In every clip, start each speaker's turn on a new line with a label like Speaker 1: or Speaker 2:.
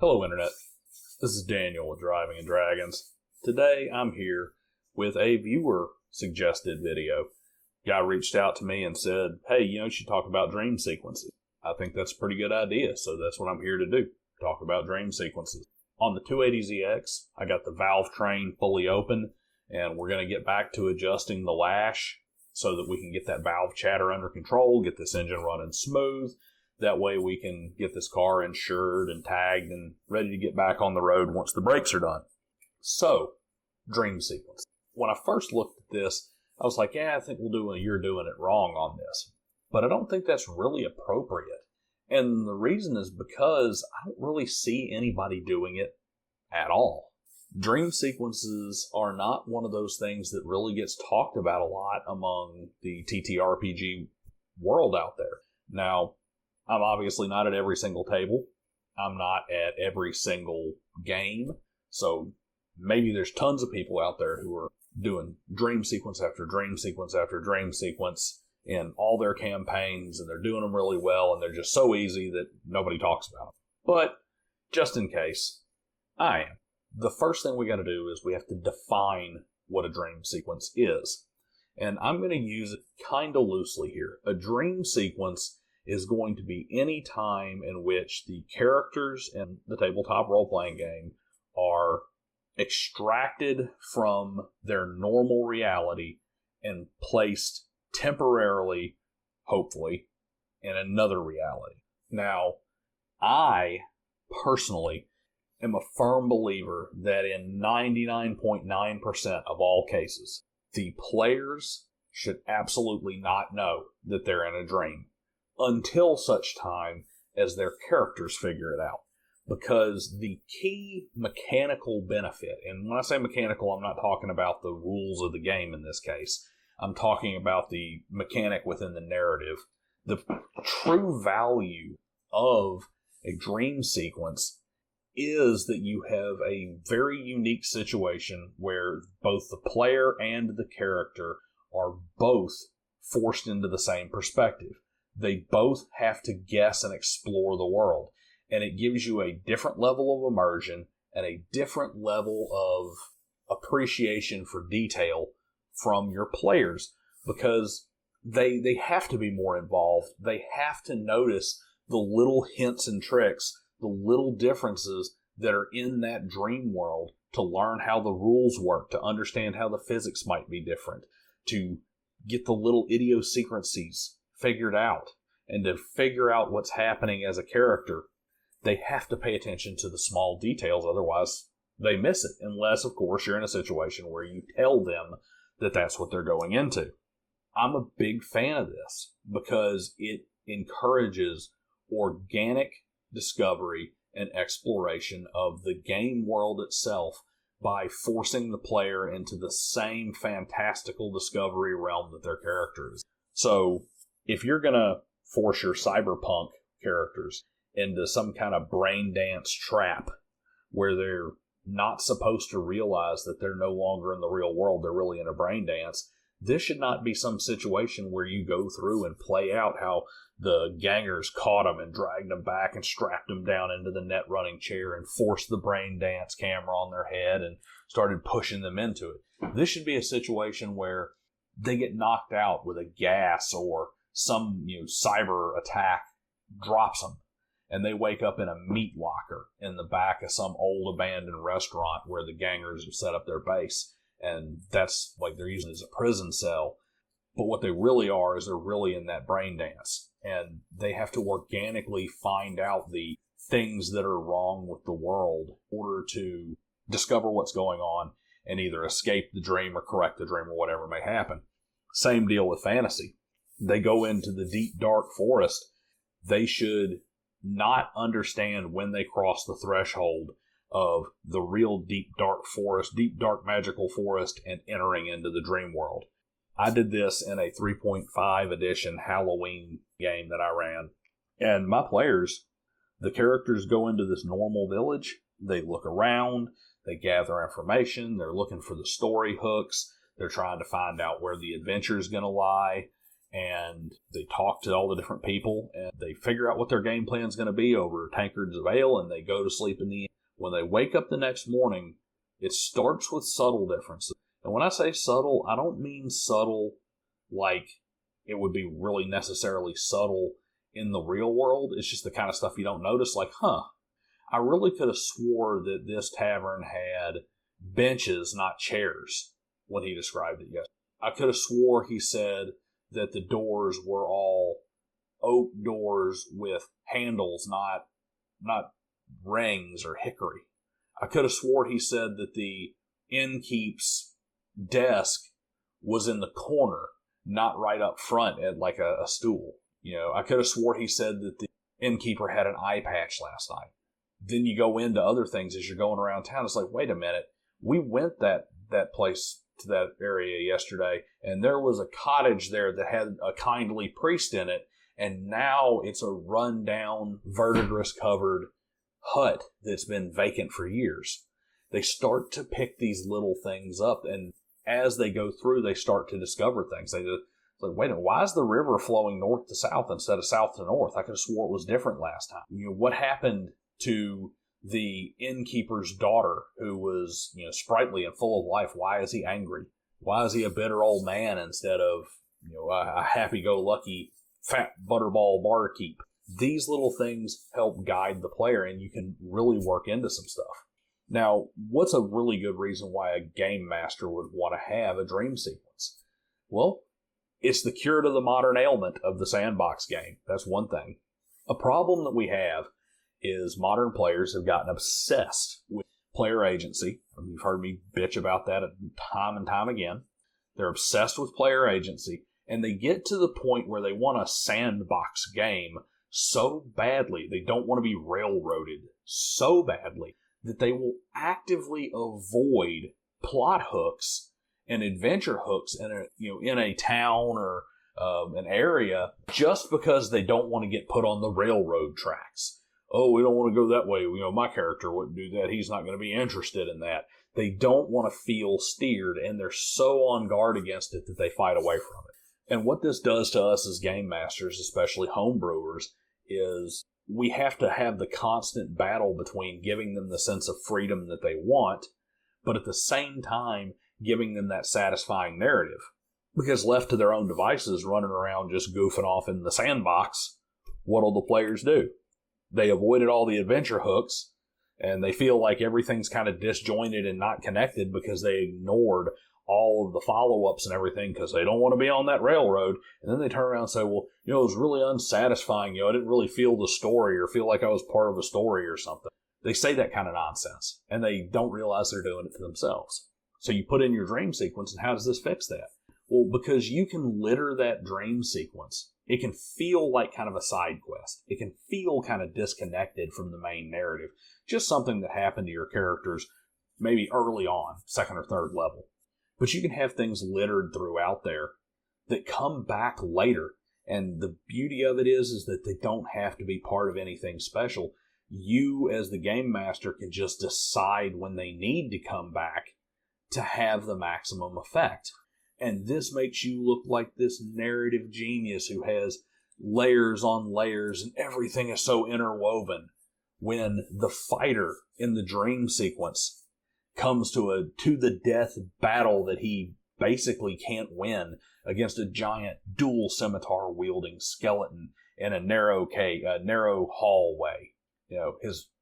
Speaker 1: Hello, Internet. This is Daniel with Driving and Dragons. Today, I'm here with a viewer-suggested video. Guy reached out to me and said, hey, you should talk about dream sequences. I think that's a pretty good idea, so that's what I'm here to do, talk about dream sequences. On the 280ZX, I got the valve train fully open, and we're going to get back to adjusting the lash so that we can get that valve chatter under control, get this engine running smooth. That way we can get this car insured and tagged and ready to get back on the road once the brakes are done. So, dream sequence. When I first looked at this, I was like, I think you're doing it wrong on this. But I don't think that's really appropriate. And the reason is because I don't really see anybody doing it at all. Dream sequences are not one of those things that really gets talked about a lot among the TTRPG world out there. Now, I'm obviously not at every single table. I'm not at every single game. So maybe there's tons of people out there who are doing dream sequence after dream sequence after dream sequence in all their campaigns, and they're doing them really well, and they're just so easy that nobody talks about them. But just in case, I am. The first thing we got to do is we have to define what a dream sequence is. And I'm going to use it kind of loosely here. A dream sequence is going to be any time in which the characters in the tabletop role-playing game are extracted from their normal reality and placed temporarily, hopefully, in another reality. Now, I personally am a firm believer that in 99.9% of all cases, the players should absolutely not know that they're in a dream until such time as their characters figure it out. Because the key mechanical benefit, and when I say mechanical, I'm not talking about the rules of the game in this case. I'm talking about the mechanic within the narrative. The true value of a dream sequence is that you have a very unique situation where both the player and the character are both forced into the same perspective. They both have to guess and explore the world. And it gives you a different level of immersion and a different level of appreciation for detail from your players, because they have to be more involved. They have to notice the little hints and tricks, the little differences that are in that dream world, to learn how the rules work, to understand how the physics might be different, to get the little idiosyncrasies figured out, and to figure out what's happening as a character. They have to pay attention to the small details, otherwise they miss it, unless, of course, you're in a situation where you tell them that that's what they're going into. I'm a big fan of this because it encourages organic discovery and exploration of the game world itself by forcing the player into the same fantastical discovery realm that their character is. So, if you're going to force your cyberpunk characters into some kind of brain dance trap where they're not supposed to realize that they're no longer in the real world, they're really in a brain dance, this should not be some situation where you go through and play out how the gangers caught them and dragged them back and strapped them down into the net running chair and forced the brain dance camera on their head and started pushing them into it. This should be a situation where they get knocked out with a gas or some cyber attack drops them, and they wake up in a meat locker in the back of some old abandoned restaurant where the gangers have set up their base. And that's like they're using it as a prison cell. But what they really are is they're really in that brain dance. And they have to organically find out the things that are wrong with the world in order to discover what's going on and either escape the dream or correct the dream or whatever may happen. Same deal with fantasy. They go into the deep, dark forest. They should not understand when they cross the threshold of the real deep, dark forest, deep, dark, magical forest, and entering into the dream world. I did this in a 3.5 edition Halloween game that I ran. And my players, the characters go into this normal village. They look around. They gather information. They're looking for the story hooks. They're trying to find out where the adventure is going to lie. and they talk to all the different people, and they figure out what their game plan is going to be over tankards of ale, and they go to sleep in the end. When they wake up the next morning, it starts with subtle differences. And when I say subtle, I don't mean subtle like it would be really necessarily subtle in the real world. It's just the kind of stuff you don't notice, like, I really could have swore that this tavern had benches, not chairs, when he described it yesterday. I could have swore he said that the doors were all oak doors with handles, not rings or hickory. I could have swore he said that the innkeep's desk was in the corner, not right up front at like a stool. I could have swore he said that the innkeeper had an eye patch last night. Then you go into other things as you're going around town. It's like, wait a minute. We went that place to that area yesterday, and there was a cottage there that had a kindly priest in it, and now it's a run-down, verdigris-covered hut that's been vacant for years. They start to pick these little things up, and as they go through, they start to discover things. They just, like, wait a minute, why is the river flowing north to south instead of south to north? I could have swore it was different last time. What happened to the innkeeper's daughter, who was, sprightly and full of life? Why is he angry? Why is he a bitter old man instead of, a happy-go-lucky fat butterball barkeep? These little things help guide the player, and you can really work into some stuff. Now, what's a really good reason why a game master would want to have a dream sequence? Well, it's the cure to the modern ailment of the sandbox game. That's one thing. A problem that we have is modern players have gotten obsessed with player agency. You've heard me bitch about that time and time again. They're obsessed with player agency, and they get to the point where they want a sandbox game so badly, they don't want to be railroaded so badly, that they will actively avoid plot hooks and adventure hooks in a town or an area just because they don't want to get put on the railroad tracks. Oh, we don't want to go that way. My character wouldn't do that. He's not going to be interested in that. They don't want to feel steered, and they're so on guard against it that they fight away from it. And what this does to us as game masters, especially homebrewers, is we have to have the constant battle between giving them the sense of freedom that they want, but at the same time giving them that satisfying narrative. Because left to their own devices, running around just goofing off in the sandbox, what'll the players do? They avoided all the adventure hooks, and they feel like everything's kind of disjointed and not connected because they ignored all of the follow-ups and everything because they don't want to be on that railroad. And then they turn around and say, well, it was really unsatisfying. I didn't really feel the story or feel like I was part of a story or something. They say that kind of nonsense, and they don't realize they're doing it to themselves. So you put in your dream sequence, and how does this fix that? Well, because you can litter that dream sequence. It can feel like kind of a side quest. It can feel kind of disconnected from the main narrative. Just something that happened to your characters maybe early on, second or third level. But you can have things littered throughout there that come back later. And the beauty of it is that they don't have to be part of anything special. You, as the game master, can just decide when they need to come back to have the maximum effect. And this makes you look like this narrative genius who has layers on layers and everything is so interwoven. When the fighter in the dream sequence comes to a to-the-death battle that he basically can't win against a giant dual scimitar-wielding skeleton in a narrow hallway.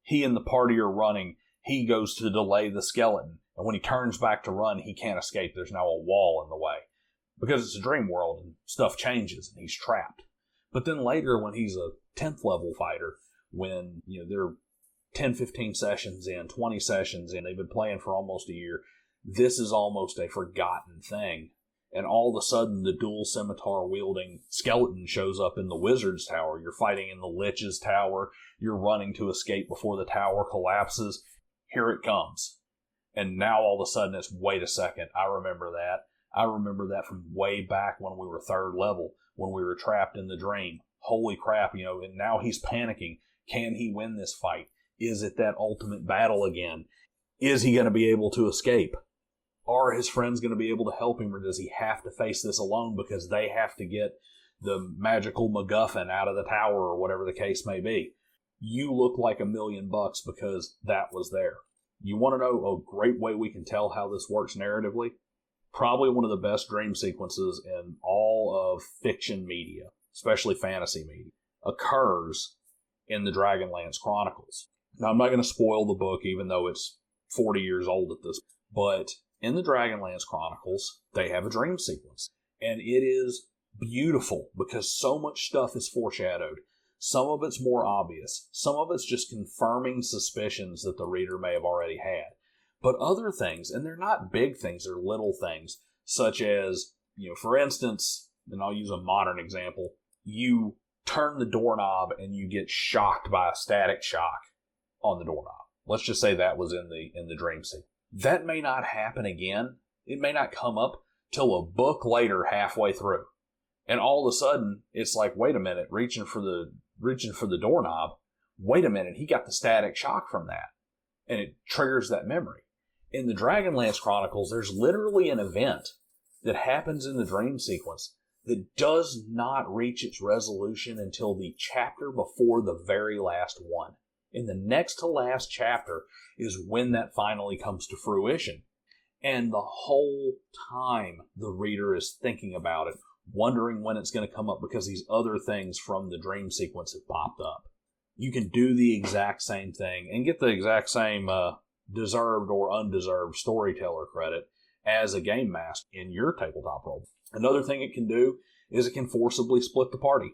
Speaker 1: He and the party are running. He goes to delay the skeleton. And when he turns back to run, he can't escape. There's now a wall in the way. Because it's a dream world and stuff changes and he's trapped. But then later when he's a 10th level fighter, when they're 10, 15 sessions in, 20 sessions in, they've been playing for almost a year, this is almost a forgotten thing. And all of a sudden the dual scimitar wielding skeleton shows up in the wizard's tower. You're fighting in the lich's tower. You're running to escape before the tower collapses. Here it comes. And now all of a sudden it's, wait a second, I remember that. I remember that from way back when we were third level, when we were trapped in the dream. Holy crap, and now he's panicking. Can he win this fight? Is it that ultimate battle again? Is he going to be able to escape? Are his friends going to be able to help him, or does he have to face this alone because they have to get the magical MacGuffin out of the tower or whatever the case may be. You look like $1 million because that was there. You want to know a great way we can tell how this works narratively? Probably one of the best dream sequences in all of fiction media, especially fantasy media, occurs in the Dragonlance Chronicles. Now, I'm not going to spoil the book, even though it's 40 years old at this, but in the Dragonlance Chronicles, they have a dream sequence, and it is beautiful because so much stuff is foreshadowed. Some of it's more obvious. Some of it's just confirming suspicions that the reader may have already had. But other things, and they're not big things, they're little things, such as, for instance, and I'll use a modern example, you turn the doorknob and you get shocked by a static shock on the doorknob. Let's just say that was in the dream scene. That may not happen again. It may not come up till a book later halfway through. And all of a sudden, it's like, wait a minute, reaching for the doorknob. Wait a minute, he got the static shock from that. And it triggers that memory. In the Dragonlance Chronicles, there's literally an event that happens in the dream sequence that does not reach its resolution until the chapter before the very last one. In the next to last chapter is when that finally comes to fruition. And the whole time the reader is thinking about it, wondering when it's going to come up because these other things from the dream sequence have popped up. You can do the exact same thing and get the exact same deserved or undeserved storyteller credit as a game master in your tabletop role. Another thing it can do is it can forcibly split the party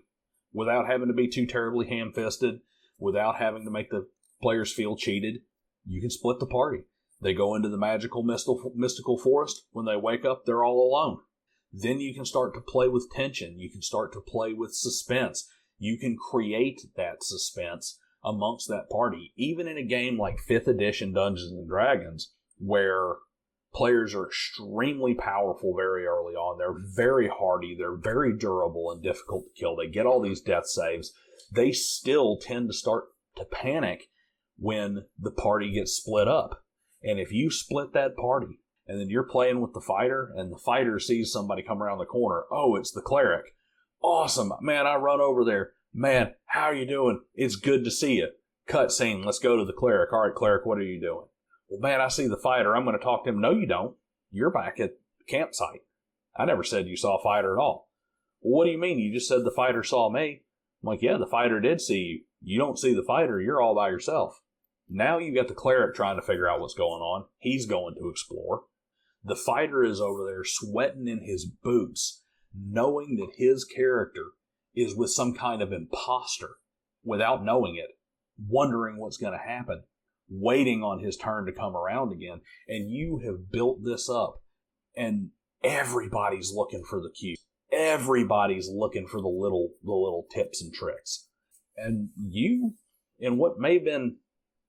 Speaker 1: without having to be too terribly ham-fisted, without having to make the players feel cheated. You can split the party. They go into the magical mystical forest. When they wake up, they're all alone. Then you can start to play with tension. You can start to play with suspense. You can create that suspense amongst that party. Even in a game like 5th edition Dungeons & Dragons, where players are extremely powerful very early on. They're very hardy. They're very durable and difficult to kill. They get all these death saves. They still tend to start to panic when the party gets split up. And if you split that party, and then you're playing with the fighter, and the fighter sees somebody come around the corner, oh, it's the cleric. Awesome. Man, I run over there. Man, how are you doing? It's good to see you. Cut scene. Let's go to the cleric. All right, cleric, what are you doing? Well, man, I see the fighter. I'm going to talk to him. No, you don't. You're back at the campsite. I never said you saw a fighter at all. Well, what do you mean? You just said the fighter saw me. I'm like, yeah, the fighter did see you. You don't see the fighter. You're all by yourself. Now you got the cleric trying to figure out what's going on. He's going to explore. The fighter is over there sweating in his boots, knowing that his character is with some kind of imposter without knowing it, wondering what's going to happen, waiting on his turn to come around again. And you have built this up, and everybody's looking for the cues. Everybody's looking for the little tips and tricks. And you, in what may have been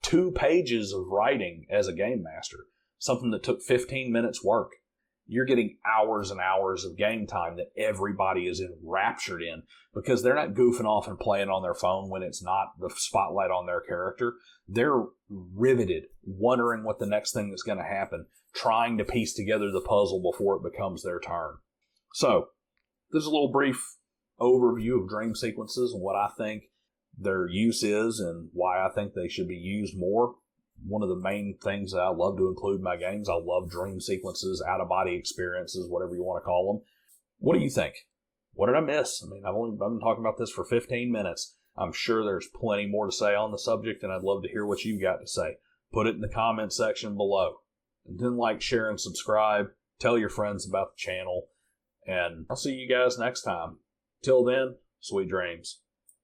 Speaker 1: 2 pages of writing as a game master, something that took 15 minutes work, you're getting hours and hours of game time that everybody is enraptured in because they're not goofing off and playing on their phone when it's not the spotlight on their character. They're riveted, wondering what the next thing is going to happen, trying to piece together the puzzle before it becomes their turn. So, there's a little brief overview of dream sequences and what I think their use is and why I think they should be used more. One of the main things that I love to include in my games, I love dream sequences, out-of-body experiences, whatever you want to call them. What do you think? What did I miss? I mean, I've been talking about this for 15 minutes. I'm sure there's plenty more to say on the subject, and I'd love to hear what you've got to say. Put it in the comment section below. And then like, share, and subscribe. Tell your friends about the channel. And I'll see you guys next time. Till then, sweet dreams.